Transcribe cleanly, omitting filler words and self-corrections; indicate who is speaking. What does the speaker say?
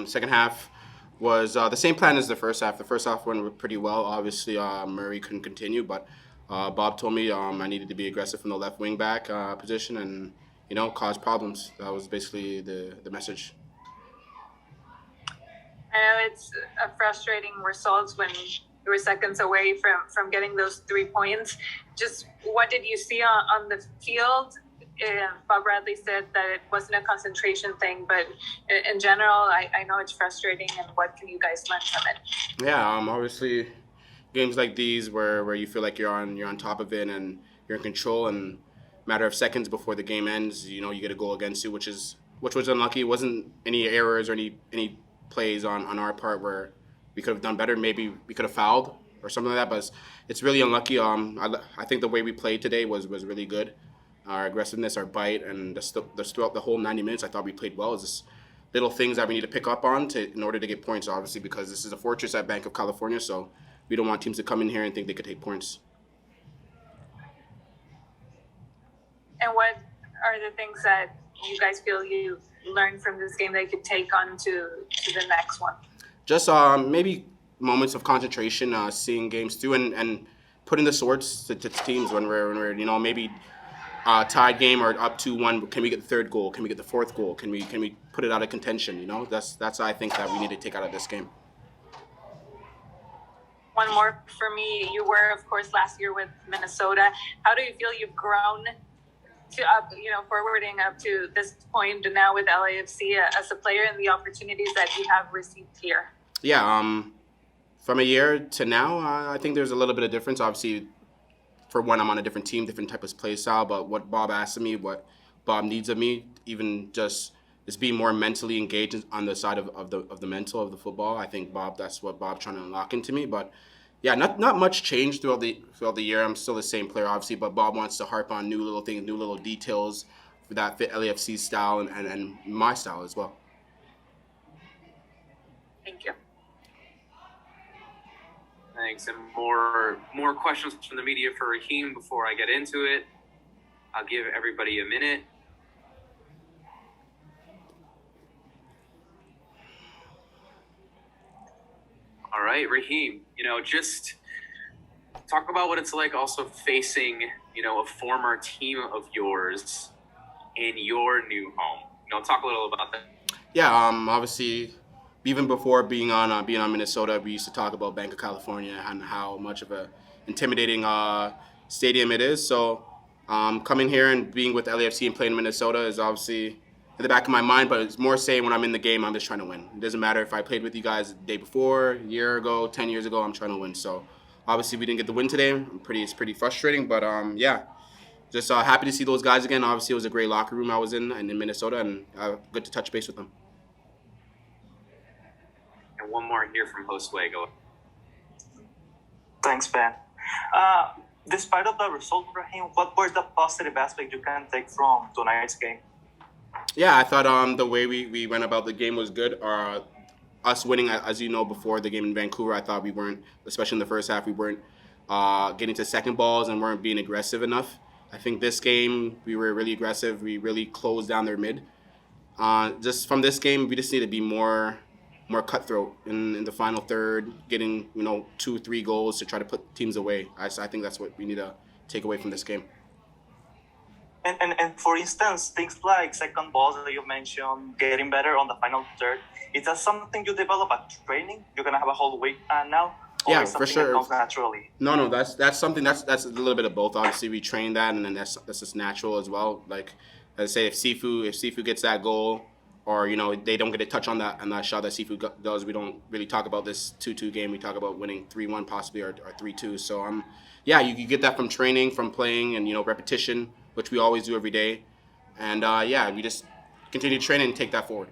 Speaker 1: Second half was the same plan as the first half. The first half went pretty well. Obviously, Murray couldn't continue, but Bob told me I needed to be aggressive from the left wing back position and cause problems. That was basically the message.
Speaker 2: I know it's a frustrating result when you were seconds away from getting those 3 points. Just what did you see on the field? Bob Bradley said that it wasn't a concentration thing, but in general, I know it's frustrating. And what can you guys learn from it?
Speaker 1: Yeah, obviously, games like these where you feel like you're on top of it and you're in control, and matter of seconds before the game ends, you get a goal against you, which was unlucky. It wasn't any errors or any plays on our part where we could have done better. Maybe we could have fouled or something like that, but it's really unlucky. I think the way we played today was really good. Our aggressiveness, our bite, and just throughout the whole 90 minutes, I thought we played well. It's just little things that we need to pick up on in order to get points, obviously, because this is a fortress at Bank of California, so we don't want teams to come in here and think they could take points.
Speaker 2: And what are the things that you guys feel you learned from this game that you could take on to the next one?
Speaker 1: Just maybe moments of concentration, seeing games through, and putting the swords to teams when we're maybe tied game or up 2-1. Can we get the third goal? Can we get the fourth goal? Can we put it out of contention? That's I think that we need to take out of this game.
Speaker 2: One more for me. You were, of course, last year with Minnesota. How do you feel you've grown to forwarding up to this point now with LAFC as a player and the opportunities that you have received here?
Speaker 1: Yeah, from a year to now, I think there's a little bit of difference. Obviously, for one, I'm on a different team, different type of play style. But what Bob asked of me, what Bob needs of me, even just being more mentally engaged on the side of the mental of the football. I think that's what Bob's trying to unlock into me. But yeah, not much change throughout the year. I'm still the same player, obviously. But Bob wants to harp on new little things, new little details that fit LAFC's style and my style as well.
Speaker 2: Thank you.
Speaker 3: Thanks. And more questions from the media for Raheem before I get into it. I'll give everybody a minute. All right, Raheem, just talk about what it's like also facing, a former team of yours in your new home. Talk a little about that.
Speaker 1: Yeah, obviously, even before being on Minnesota, we used to talk about Bank of California and how much of a intimidating stadium it is. So coming here and being with LAFC and playing in Minnesota is obviously in the back of my mind, but it's more saying when I'm in the game, I'm just trying to win. It doesn't matter if I played with you guys the day before, a year ago, 10 years ago, I'm trying to win. So obviously we didn't get the win today. It's pretty frustrating, but just happy to see those guys again. Obviously it was a great locker room I was in Minnesota, and good to touch base with them.
Speaker 3: And one more here from Josue. Go.
Speaker 4: Thanks, Ben. Despite of the result, Raheem, what were the positive aspects you can take from tonight's game?
Speaker 1: Yeah, I thought the way we went about the game was good. Us winning, as you know, before the game in Vancouver, I thought we weren't, especially in the first half, we weren't getting to second balls and weren't being aggressive enough. I think this game, we were really aggressive. We really closed down their mid. Just from this game, we just need to be more cutthroat in the final third, getting 2-3 goals to try to put teams away. I think that's what we need to take away from this game.
Speaker 4: And for instance, things like second balls that you mentioned, getting better on the final third, is that something you develop at training? You're gonna have a whole week now? Or
Speaker 1: Yeah,
Speaker 4: is
Speaker 1: for
Speaker 4: something
Speaker 1: sure.
Speaker 4: that comes naturally?
Speaker 1: No, that's something that's a little bit of both. Obviously, we train that, and then that's just natural as well. Like as I say, if Sifu gets that goal, or they don't get a touch on that shot that Sifu does, we don't really talk about this 2-2 game. We talk about winning 3-1 possibly or 3-2. So you get that from training, from playing, and repetition, which we always do every day. And we just continue to train and take that forward.